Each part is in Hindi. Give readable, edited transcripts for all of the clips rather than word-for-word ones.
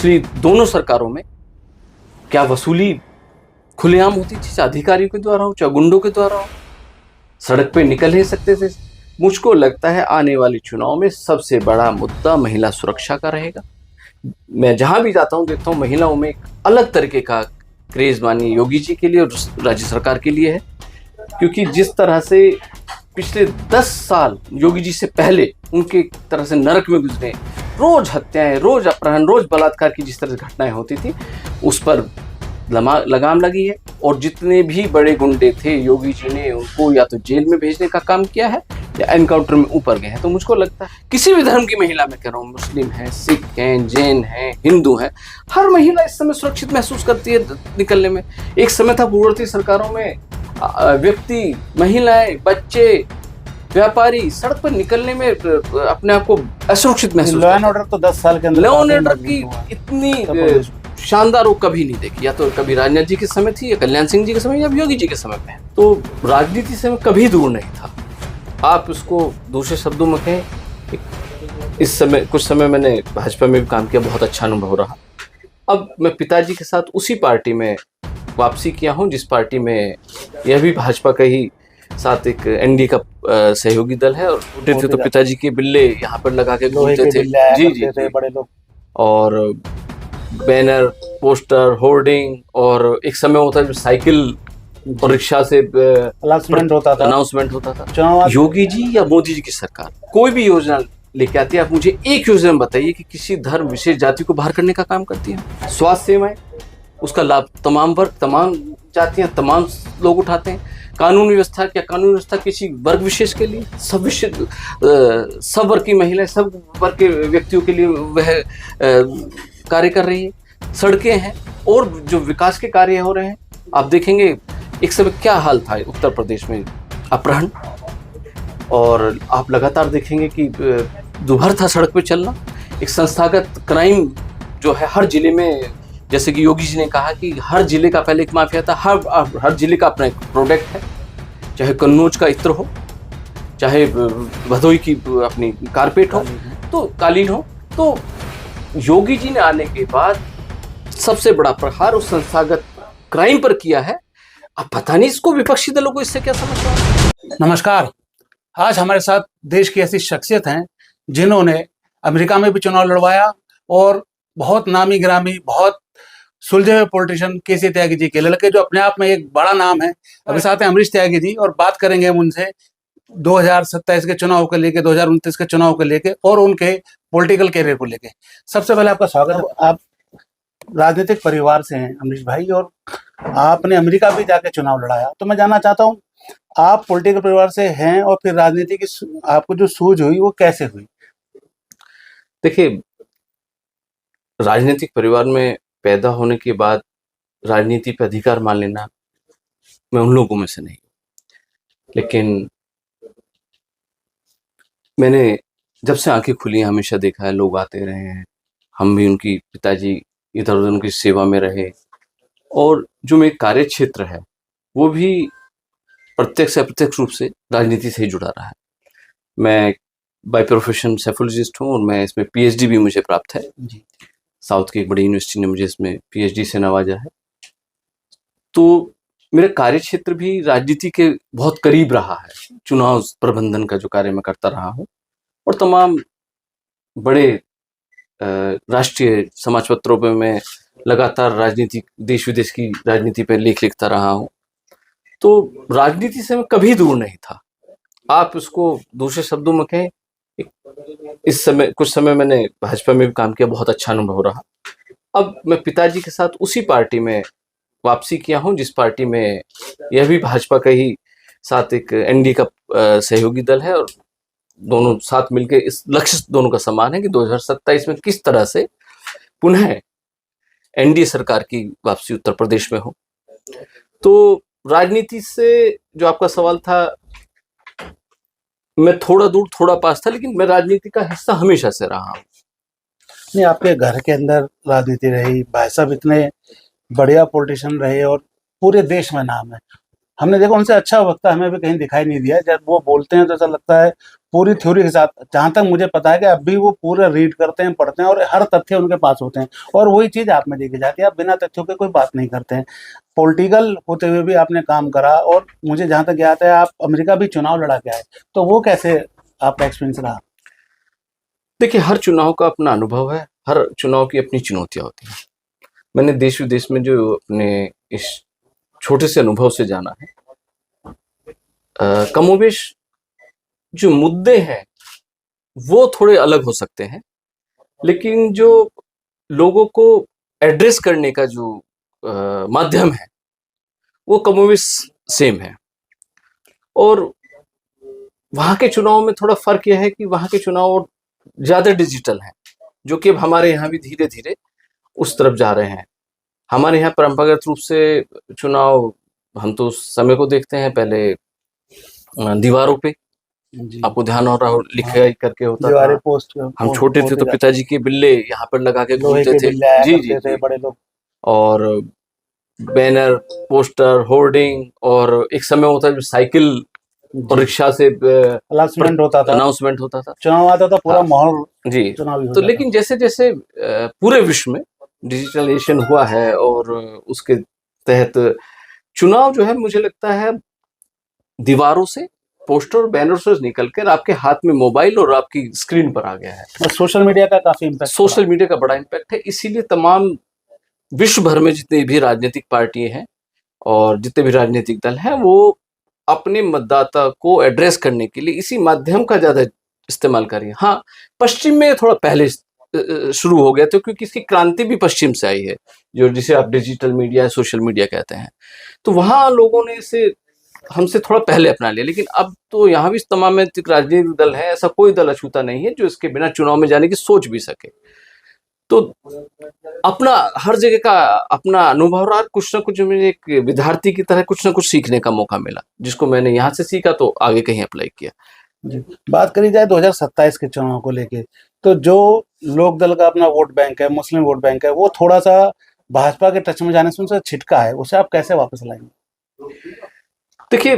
पिछली दोनों सरकारों में क्या वसूली खुलेआम होती थी, चाहे अधिकारियों के द्वारा हो चाहे गुंडों के द्वारा हो, सड़क पे निकल नहीं सकते थे। मुझको लगता है आने वाले चुनाव में सबसे बड़ा मुद्दा महिला सुरक्षा का रहेगा। मैं जहां भी जाता हूं देखता हूं महिलाओं में एक अलग तरीके का क्रेज मानिए योगी जी के लिए और राज्य सरकार के लिए है, क्योंकि जिस तरह से पिछले 10 साल योगी जी से पहले उनके एक तरह से नरक में गुजरे, रोज हत्याएं, रोज अपहरण, रोज बलात्कार की जिस तरह से घटनाएं होती थी उस पर लगाम लगी है। और जितने भी बड़े गुंडे थे योगी जी ने उनको या तो जेल में भेजने का काम किया है या एनकाउंटर में ऊपर गए हैं। तो मुझको लगता है किसी भी धर्म की महिला, मैं कह रहा हूँ मुस्लिम है, सिख हैं, जैन हैं, हिंदू हैं, हर महिला इस समय सुरक्षित महसूस करती है निकलने में। एक समय था पूर्ववर्ती सरकारों में व्यक्ति, महिलाएं, बच्चे, व्यापारी सड़क पर निकलने में अपने आप को असुरक्षित महसूस, लॉ एंड ऑर्डर तो 10 साल के अंदर लॉ एंड ऑर्डर की इतनी शानदार वो कभी नहीं देखी, या तो कभी राजनाथ जी के समय थी या कल्याण सिंह जी के समय या योगी जी के समय में। तो राजनीति से कभी दूर नहीं था। आप उसको दूसरे शब्दों में कहें, इस समय कुछ समय मैंने भाजपा में भी काम किया, बहुत अच्छा अनुभव रहा। अब मैं पिताजी के साथ उसी पार्टी में वापसी किया हूँ जिस पार्टी में यह भी भाजपा का ही साथ एक एनडीए का सहयोगी दल है। और उठे थे तो पिताजी के बिल्ले यहाँ पर लगा के घूमते थे, जी बड़े लोग, और बैनर, पोस्टर, होर्डिंग, और एक समय होता है साइकिल और रिक्शा से अनाउंसमेंट होता था। योगी जी या मोदी जी की सरकार कोई भी योजना लेके आती है, आप मुझे एक योजना बताइए कि किसी धर्म विशेष जाति को बाहर करने का काम करती है। स्वास्थ्य सेवाएं, उसका लाभ तमाम वर्ग, तमाम जातियां, तमाम लोग उठाते हैं। कानून व्यवस्था, क्या कानून व्यवस्था किसी वर्ग विशेष के लिए? सब वर्ग की महिलाएं, सब वर्ग के व्यक्तियों के लिए वह कार्य कर रही है। सड़कें हैं और जो विकास के कार्य हो रहे हैं, आप देखेंगे एक समय क्या हाल था उत्तर प्रदेश में, अपहरण, और आप लगातार देखेंगे कि दुभर था सड़क पे चलना। एक संस्थागत क्राइम जो है हर जिले में, जैसे कि योगी जी ने कहा कि हर जिले का पहले एक माफिया था, हर जिले का अपना एक प्रोडक्ट है, चाहे कन्नौज का इत्र हो, चाहे भदोई की अपनी कारपेट हो, तो कालीन हो। तो योगी जी ने आने के बाद सबसे बड़ा प्रहार उस संस्थागत क्राइम पर किया है। अब पता नहीं इसको विपक्षी दलों को इससे क्या समझ रहा है। नमस्कार, आज हमारे साथ देश की ऐसी शख्सियत हैं जिन्होंने अमेरिका में भी चुनाव लड़वाया और बहुत नामी गिरामी, बहुत सुलझे हुए पॉलिटिशियन केसी त्यागी जी के लड़के, जो अपने आप में एक बड़ा नाम है। अभी साथ हैं अमरीश त्यागी जी, और बात करेंगे हम उनसे 2027 के चुनाव को लेके, 2029 के चुनाव को लेके और उनके पॉलिटिकल कैरियर को लेके। सबसे पहले आपका स्वागत है। आप राजनीतिक परिवार से हैं अमरीश भाई, और आपने अमेरिका भी जाके चुनाव लड़ाया, तो मैं जानना चाहता हूँ आप पॉलिटिकल परिवार से हैं और फिर राजनीति की आपको जो सूझ हुई वो कैसे हुई? देखिए, राजनीतिक परिवार में पैदा होने के बाद राजनीति पे अधिकार मान लेना, मैं उन लोगों में से नहीं, लेकिन मैंने जब से आंखें खुली हमेशा देखा है लोग आते रहे हैं, हम भी उनकी, पिताजी इधर उधर उनकी सेवा में रहे, और जो मेरा कार्य क्षेत्र है वो भी प्रत्यक्ष अप्रत्यक्ष रूप से राजनीति से ही जुड़ा रहा है। मैं बाय प्रोफेशन साइकोलॉजिस्ट हूँ और मैं इसमें पीएचडी भी मुझे प्राप्त है जी। साउथ की एक बड़ी यूनिवर्सिटी ने मुझे इसमें पीएचडी से नवाजा है। तो मेरा कार्य क्षेत्र भी राजनीति के बहुत करीब रहा है। चुनाव प्रबंधन का जो कार्य मैं करता रहा हूँ और तमाम बड़े राष्ट्रीय समाज पत्रों पे मैं लगातार राजनीति, देश विदेश की राजनीति पे लेख लिखता रहा हूँ। तो राजनीति से मैं कभी दूर नहीं था। आप उसको दूसरे शब्दों में कहें, इस समय कुछ समय मैंने भाजपा में भी काम किया, बहुत अच्छा अनुभव रहा। अब मैं पिताजी के साथ उसी पार्टी में वापसी किया हूँ जिस पार्टी में यह भी भाजपा का ही साथ एक एनडीए का सहयोगी दल है, और दोनों साथ मिलकर इस लक्ष्य दोनों का समान है कि 2027 में किस तरह से पुनः एनडीए सरकार की वापसी उत्तर प्रदेश में हो। तो राजनीति से जो आपका सवाल था, मैं थोड़ा दूर थोड़ा पास था, लेकिन मैं राजनीति का हिस्सा हमेशा से रहा हूँ। नहीं, आपके घर के अंदर राजनीति रही, भाई साहब इतने बढ़िया पॉलिटिशियन रहे और पूरे देश में नाम है, हमने देखा उनसे अच्छा वक्ता हमें भी कहीं दिखाई नहीं दिया। जब वो बोलते हैं तो ऐसा लगता है पूरी थ्योरी के साथ, जहाँ तक मुझे पता है कि अब भी वो पूरा रीड करते हैं, पढ़ते हैं और हर तथ्य उनके पास होते हैं, और वही चीज़ आप में देखी जाती है। आप बिना तथ्यों के कोई बात नहीं करते हैं। पॉलिटिकल होते हुए भी आपने काम करा, और मुझे जहाँ तक याद है आप अमेरिका भी चुनाव लड़ा के आए, तो वो कैसे आपका एक्सपीरियंस रहा? देखिए, हर चुनाव का अपना अनुभव है, हर चुनाव की अपनी चुनौतियाँ होती हैं। मैंने देश-विदेश में जो अपने इस छोटे से अनुभव से जाना है, कमोबेश जो मुद्दे हैं, वो थोड़े अलग हो सकते हैं, लेकिन जो लोगों को एड्रेस करने का जो माध्यम है, वो कमोबेश सेम है। और वहाँ के चुनाव में थोड़ा फ़र्क ये है कि वहाँ के चुनाव ज़्यादा डिजिटल हैं, जो कि अब हमारे यहाँ भी धीरे-धीरे उस तरफ जा रहे हैं। हमारे यहाँ परंपरागत रूप से चुनाव, हम तो उस समय को देखते हैं, पहले दीवारों पे, जी। आपको ध्यान हो रहा हो, लिखाई करके होता दीवारें था। पोस्ट हम छोटे थे होते तो जाते, पिताजी के बिल्ले यहाँ पर लगा के लोहे घूमते के थे। बिल्ले आया जी, जी, करते थे जी। बड़े लोग। और बैनर, पोस्टर, होर्डिंग, और एक समय होता है जब साइकिल और जी, रिक्शा से अनाउंसमेंट होता था, अनाउंसमेंट होता था। चुनाव आता था, पूरा हाँ, माहौल जी। चुनावी हो तो जाता लेकिन जैसे-जैसे पूरे विश्व में डिजिटलाइज़ेशन हुआ है, और उसके तहत चुनाव जो है, मुझे लगता है दीवारों से, पोस्टर और बैनर से निकल कर आपके हाथ में मोबाइल और आपकी स्क्रीन पर आ गया है। है। और सोशल मीडिया का काफ़ी इम्पैक्ट पड़ा। सोशल मीडिया का बड़ा इम्पैक्ट है, इसीलिए तमाम विश्व भर में जितनी भी राजनीतिक पार्टियाँ हैं और जितने भी राजनीतिक दल हैं, वो अपने मतदाता को एड्रेस करने के लिए इसी माध्यम का ज़्यादा इस्तेमाल कर रही हैं। हाँ, पश्चिम में थोड़ा पहले शुरू हो गया था, क्योंकि इसकी क्रांति भी पश्चिम से आई है, जो जिसे आप डिजिटल मीडिया, सोशल मीडिया कहते हैं। तो वहाँ लोगों ने इसे हमसे थोड़ा पहले अपना लिया, लेकिन अब तो यहाँ भी तमाम राजनीतिक दल हैं, ऐसा कोई दल अछूता नहीं है जो इसके बिना चुनाव में जाने की सोच भी सके। तो अपना हर जगह का अपना अनुभव रहा, कुछ ना कुछ मुझे एक विद्यार्थी की तरह कुछ ना कुछ सीखने का मौका मिला, जिसको मैंने यहाँ से सीखा तो आगे कहीं अप्लाई किया। जी, बात करी जाए 2027 के चुनाव को लेके, तो जो लोक दल का अपना वोट बैंक है, मुस्लिम वोट बैंक है, वो थोड़ा-सा भाजपा के टच में जाने से उनसे छिटका है, उसे आप कैसे वापस लाएँगे? देखिए,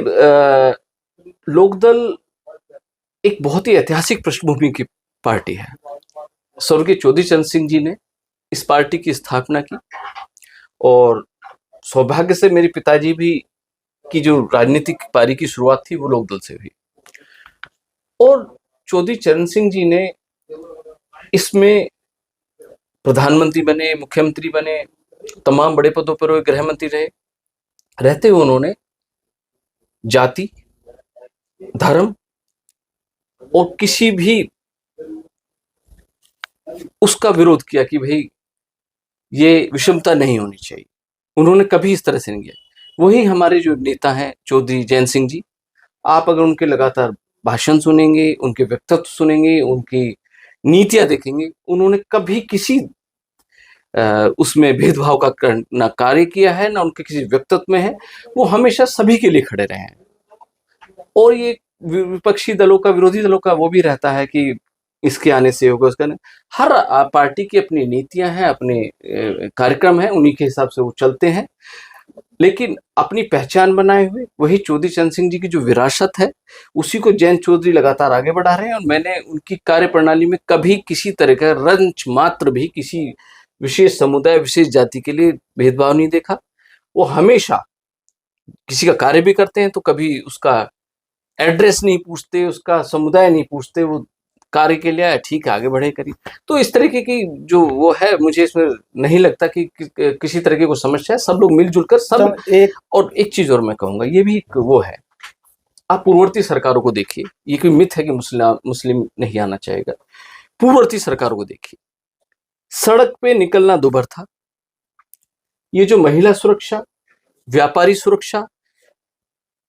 लोकदल एक बहुत ही ऐतिहासिक पृष्ठभूमि की पार्टी है। स्वर्गीय चौधरी चरण सिंह जी ने इस पार्टी की स्थापना की, और सौभाग्य से मेरे पिताजी भी की जो राजनीतिक पारी की शुरुआत थी, वो लोकदल से हुई। और चौधरी चरण सिंह जी ने इसमें प्रधानमंत्री बने, मुख्यमंत्री बने, तमाम बड़े पदों पर हुए, गृह मंत्री रहे। रहते हुए उन्होंने जाति, धर्म और किसी भी उसका विरोध किया कि भाई ये विषमता नहीं होनी चाहिए। उन्होंने कभी इस तरह से नहीं किया। वही हमारे जो नेता हैं चौधरी जैन सिंह जी, आप अगर उनके लगातार भाषण सुनेंगे, उनके व्यक्तित्व सुनेंगे, उनकी नीतियाँ देखेंगे, उन्होंने कभी किसी उसमें भेदभाव का ना कार्य किया है, ना उनके किसी व्यक्तित्व में है। वो हमेशा सभी के लिए खड़े रहे हैं। और ये विपक्षी दलों का, विरोधी दलों का वो भी रहता है कि इसके आने से होगा, उसका नहीं। हर पार्टी की अपनी नीतियाँ हैं, अपने कार्यक्रम हैं, उन्हीं के हिसाब से वो चलते हैं। लेकिन अपनी पहचान बनाए हुए वही चौधरी चरण सिंह जी की जो विरासत है, उसी को जैन चौधरी लगातार आगे बढ़ा रहे हैं। और मैंने उनकी कार्यप्रणाली में कभी किसी तरह का रंच मात्र भी किसी विशेष समुदाय, विशेष जाति के लिए भेदभाव नहीं देखा। वो हमेशा किसी का कार्य भी करते हैं तो कभी उसका एड्रेस नहीं पूछते, उसका समुदाय नहीं पूछते, वो कार्य के लिए आया, ठीक है, आगे बढ़े, करिए। तो इस तरीके की जो वो है, मुझे इसमें नहीं लगता कि किसी तरह की कोई समस्या है। सब लोग मिल-जुल कर सब। और एक चीज़ और मैं कहूँगा, ये भी एक वो है, आप पूर्ववर्ती सरकारों को देखिए, ये कोई मिथ है कि मुस्लिम नहीं आना चाहेगा। पूर्ववर्ती सरकारों को देखिए, सड़क पे निकलना दूभर था। ये जो महिला सुरक्षा, व्यापारी सुरक्षा,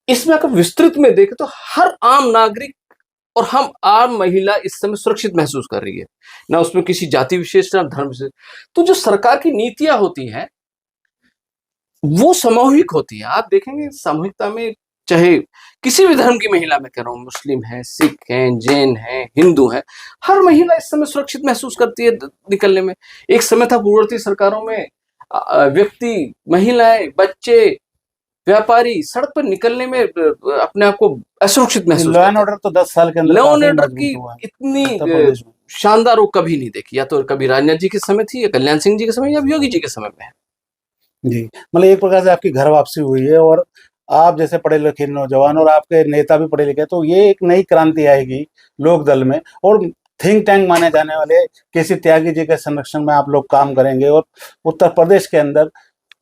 इसमें अगर विस्तृत में देखें तो हर आम नागरिक और हम आम महिला इस समय सुरक्षित महसूस कर रही है। ना उसमें किसी जाति विशेष, ना धर्म विशेष। तो जो सरकार की नीतियां होती हैं, वो सामूहिक होती है। आप देखेंगे सामूहिकता में, चाहे किसी भी धर्म की महिला मैं कह रहा हूँ, मुस्लिम है, सिख हैं, जैन हैं, हिंदू हैं, हर महिला इस समय सुरक्षित महसूस करती है निकलने में। एक समय था पूर्ववर्ती सरकारों में व्यक्ति, महिलाएं, बच्चे व्यापारी सड़क पर निकलने में अपने आप को असुरक्षित महसूस लॉ एंड करते हैं। ऑर्डर तो 10 साल के अंदर लॉ एंड काफी ऑर्डर मजबूत की हुआ है इतनी उत्तर प्रदेश में। शानदार वो कभी नहीं देखी, या तो कभी राजनाथ जी के समय थी, या कल्याण सिंह जी के समय, या योगी जी के समय में है। जी, मतलब एक प्रकार से आपकी घर वापसी हुई है, और आप जैसे पढ़े लिखे नौजवान और आपके नेता भी पढ़े लिखे हैं, तो ये एक नई क्रांति आएगी लोकदल में, और थिंक टैंक माने जाने वाले केसी त्यागी जी के संरक्षण में आप लोग काम करेंगे, और उत्तर प्रदेश के अंदर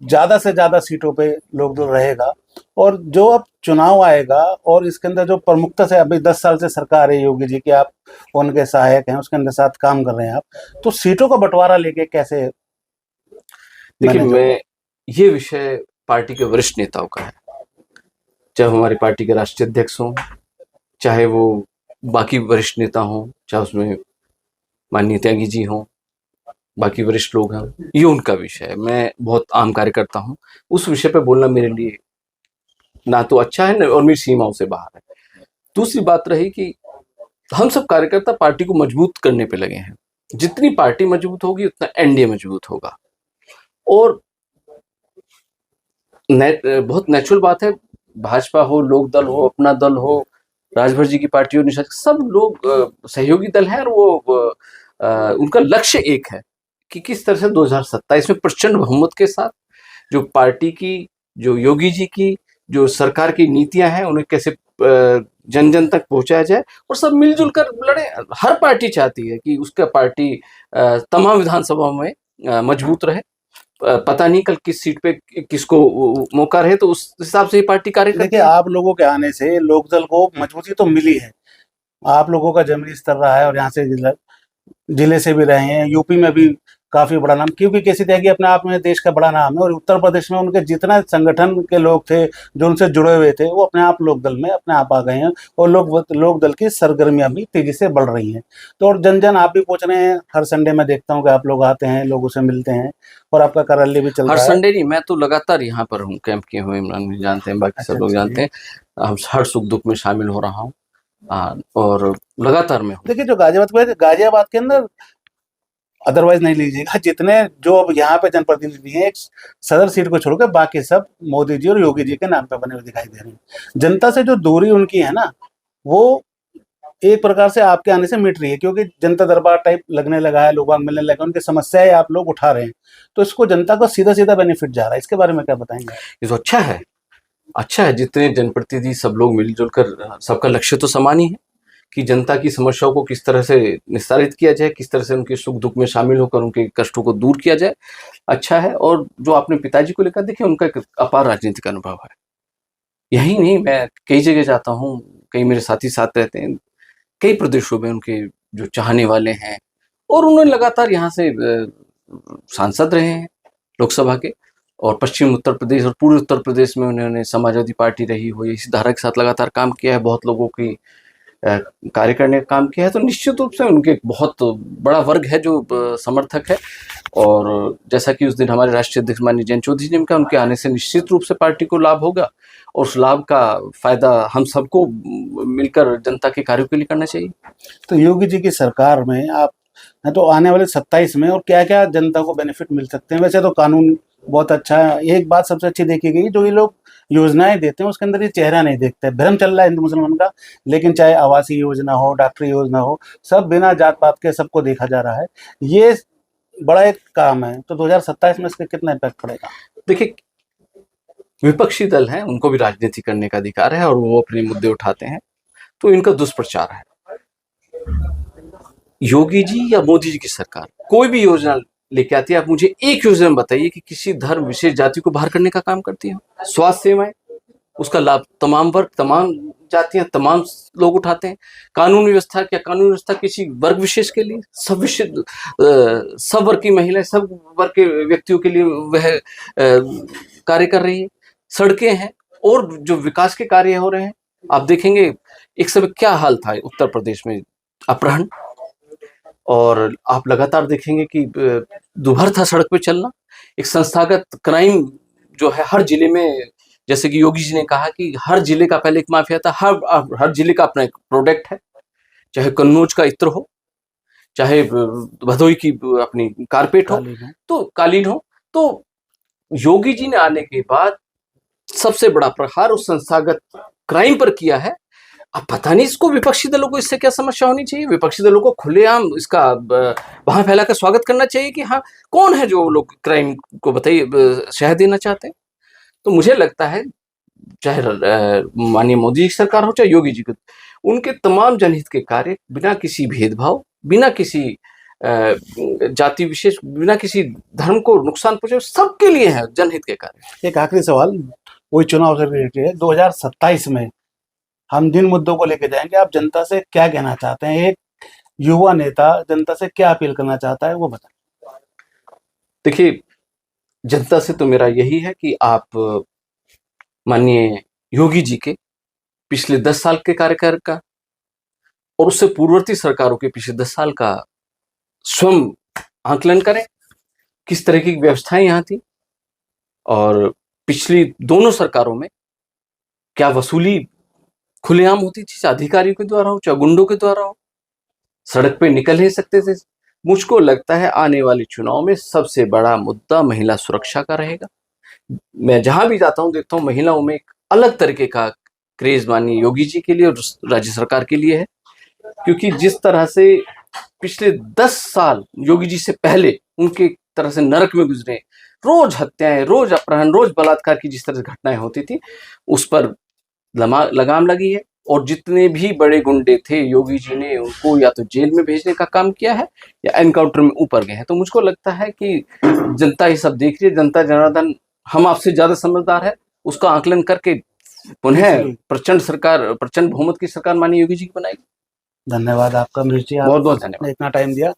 ज़्यादा से ज़्यादा सीटों पे लोकदल रहेगा। और जो अब चुनाव आएगा, और इसके अंदर जो प्रमुखता से अभी 10 साल से सरकार है योगी जी की, आप उनके सहायक हैं, उसके अंदर साथ काम कर रहे हैं आप, तो सीटों का बंटवारा लेके कैसे देखिए, मैनेज होगा? ये विषय पार्टी के वरिष्ठ नेताओं का है, चाहे हमारी पार्टी के राष्ट्रीय अध्यक्ष हों, चाहे वो बाकी वरिष्ठ नेता हों, चाहे उसमें माननीय त्यागी जी हों, बाकी वरिष्ठ लोग हैं, ये उनका विषय है। मैं बहुत आम कार्यकर्ता हूँ, उस विषय पे बोलना मेरे लिए ना तो अच्छा है, और मेरी सीमाओं से बाहर है। दूसरी बात रही कि हम सब कार्यकर्ता पार्टी को मजबूत करने पे लगे हैं। जितनी पार्टी मजबूत होगी, उतना एनडीए मजबूत होगा। और बहुत नेचुरल बात है, भाजपा हो, लोकदल हो, अपना दल हो, राजभर जी की पार्टी हो, निषाद, सब लोग सहयोगी दल हैं, और वो उनका लक्ष्य एक है कि किस तरह से 2027 में प्रचंड बहुमत के साथ जो पार्टी की, जो योगी जी की, जो सरकार की नीतियां हैं, उन्हें कैसे जन जन तक पहुंचाया जाए, और सब मिलजुल कर लड़े। हर पार्टी चाहती है कि उसका पार्टी तमाम विधानसभा में मजबूत रहे। पता नहीं कल किस सीट पे किसको मौका रहे, तो उस हिसाब से ही पार्टी कार्य करती देखिए, है। आप लोगों के आने से लोकदल को मजबूती तो मिली है। आप लोगों का जमीनी स्तर रहा है, और यहाँ से जिले से भी रहे हैं, यूपी में भी काफी बड़ा नाम, क्योंकि केसी त्यागी अपने आप में देश का बड़ा नाम है, और उत्तर प्रदेश में उनके जितना संगठन के लोग थे जो उनसे जुड़े हुए थे, वो अपने आप लोकदल में अपने आप आ गए हैं, और लोकदल की सरगर्मियां भी तेजी से बढ़ रही हैं। तो और जन जन आप भी पूछ रहे हैं, हर संडे में देखता हूँ कि आप लोग आते हैं, लोगों से मिलते हैं, और आपका कार्यालय भी चल हर रहा है। संडे नहीं, मैं तो लगातार यहाँ पर हूँ, कैंप किए हुए, इमरान भी जानते हैं, बाकी अच्छा सब लोग अच्छा जानते जी। हैं। हम हर सुख दुख में शामिल हो रहा हूँ, और लगातार मैं हूँ। देखिए, जो गाजियाबाद के अंदर अदरवाइज नहीं लीजिएगा, जितने जो अब यहाँ पे जनप्रतिनिधि हैं, एक सदर सीट को छोड़कर बाकी सब मोदी जी और योगी जी के नाम पे बने हुए दिखाई दे रहे हैं। जनता से जो दूरी उनकी है ना, वो एक प्रकार से आपके आने से मिट रही है, क्योंकि जनता दरबार टाइप लगने लगा है, लोग बाग मिलने लगे, उनकी समस्याएं आप लोग उठा रहे हैं, तो इसको जनता को सीधा सीधा बेनिफिट जा रहा है। इसके बारे में क्या बताएंगे आप? ये तो अच्छा है, अच्छा है। जितने जनप्रतिनिधि सब लोग मिलजुल कर, सबका लक्ष्य तो समान ही है कि जनता की समस्याओं को किस तरह से निस्तारित किया जाए, किस तरह से उनके सुख दुख में शामिल होकर उनके कष्टों को दूर किया जाए। अच्छा है। और जो आपने पिताजी को लेकर, देखिए, उनका एक अपार राजनीतिक अनुभव है। यही नहीं, मैं कई जगह जाता हूँ, कई मेरे साथी साथ रहते हैं, कई प्रदेशों में उनके जो चाहने वाले हैं, और उन्होंने लगातार यहाँ से सांसद रहे हैं लोकसभा के, और पश्चिम उत्तर प्रदेश और पूर्वी उत्तर प्रदेश में उन्होंने समाजवादी पार्टी रही हो, इसी धारा के साथ लगातार काम किया है, बहुत लोगों की कार्य करने का काम किया है। तो निश्चित रूप से उनके एक बहुत बड़ा वर्ग है जो समर्थक है। और जैसा कि उस दिन हमारे राष्ट्रीय अध्यक्ष माननीय जयंत चौधरी जी ने कहा, उनके आने से निश्चित रूप से पार्टी को लाभ होगा, और उस लाभ का फायदा हम सबको मिलकर जनता के कार्यों के लिए करना चाहिए। तो योगी जी की सरकार में आप हैं, तो आने वाले 27 में और क्या क्या जनता को बेनिफिट मिल सकते हैं? वैसे तो कानून बहुत अच्छा है, एक बात सबसे अच्छी देखी गई, जो ये लोग योजनाएं देते हैं उसके अंदर ये चेहरा नहीं देखते। भ्रम चल रहा है हिंदू मुसलमान का, लेकिन चाहे आवासीय योजना हो, डॉक्टरी योजना हो, सब बिना जात पात के सबको देखा जा रहा है। ये बड़ा एक काम है, तो 2027 में इसका कितना इम्पैक्ट पड़ेगा? देखिए, विपक्षी दल हैं, उनको भी राजनीति करने का अधिकार है, और वो अपने मुद्दे उठाते हैं, तो इनका दुष्प्रचार है। योगी जी या मोदी जी की सरकार कोई भी योजना लेके आती है, आप मुझे एक योजना बताइए कि किसी धर्म विशेष जाति को बाहर करने का काम करती है। स्वास्थ्य सेवाएं, उसका लाभ तमाम वर्ग, तमाम जातियां, तमाम लोग उठाते हैं। कानून व्यवस्था, क्या कानून व्यवस्था किसी वर्ग विशेष के लिए? सब वर्ग की महिलाएं, सब वर्ग के व्यक्तियों के लिए वह कार्य कर रही है। सड़कें हैं, और जो विकास के कार्य हो रहे हैं, आप देखेंगे एक समय क्या हाल था उत्तर प्रदेश में, अपहरण, और आप लगातार देखेंगे कि दुभर था सड़क पे चलना। एक संस्थागत क्राइम जो है हर जिले में, जैसे कि योगी जी ने कहा कि हर जिले का पहले एक माफिया था, हर जिले का अपना एक प्रोडक्ट है, चाहे कन्नौज का इत्र हो, चाहे भदोई की अपनी कारपेट हो, कालीन है। तो कालीन हो। तो योगी जी ने आने के बाद सबसे बड़ा प्रहार उस संस्थागत क्राइम पर किया है। अब पता नहीं इसको विपक्षी दलों को इससे क्या समस्या होनी चाहिए। विपक्षी दलों को खुलेआम इसका वहां फैला कर स्वागत करना चाहिए कि हाँ, कौन है जो लोग क्राइम को बताइए शह देना चाहते हैं। तो मुझे लगता है चाहे माननीय मोदी जी की सरकार हो चाहे योगी जी की, उनके तमाम जनहित के कार्य बिना किसी भेदभाव, बिना किसी जाति विशेष, बिना किसी धर्म को नुकसान पहुंचे, सबके लिए है जनहित के कार्य। एक आखिरी सवाल वही चुनाव से रिलेटेड है। 2027 में हम जिन मुद्दों को लेके जाएंगे, आप जनता से क्या कहना चाहते हैं? एक युवा नेता जनता से क्या अपील करना चाहता है, वो बताएं। देखिए, जनता से तो मेरा यही है कि आप माननीय योगी जी के पिछले 10 साल के कार्यकाल का और उससे पूर्ववर्ती सरकारों के पिछले 10 साल का स्वयं आकलन करें, किस तरह की व्यवस्थाएं यहाँ थी और पिछली दोनों सरकारों में क्या वसूली खुलेआम होती थी, चाहे अधिकारियों के द्वारा हो चाहे गुंडों के द्वारा हो, सड़क पे निकल नहीं सकते थे। मुझको लगता है आने वाले चुनाव में सबसे बड़ा मुद्दा महिला सुरक्षा का रहेगा। मैं जहां भी जाता हूं देखता हूं महिलाओं में एक अलग तरीके का क्रेज माननीय योगी जी के लिए और राज्य सरकार के लिए है, क्योंकि जिस तरह से पिछले 10 साल योगी जी से पहले उनके तरह से नरक में गुजरे, रोज हत्याएं, रोज अपहरण, रोज बलात्कार की जिस तरह से घटनाएं होती थी, उस पर लगाम लगी है। और जितने भी बड़े गुंडे थे योगी जी ने उनको या तो जेल में भेजने का काम किया है या एनकाउंटर में ऊपर गए हैं। तो मुझको लगता है कि जनता ये सब देख रही है, जनता जनार्दन हम आपसे ज्यादा समझदार है, उसका आकलन करके पुनः प्रचंड बहुमत की सरकार माननीय योगी जी की बनाएगी। धन्यवाद आपका, मिर्ची, बहुत बहुत धन्यवाद, इतना टाइम दिया।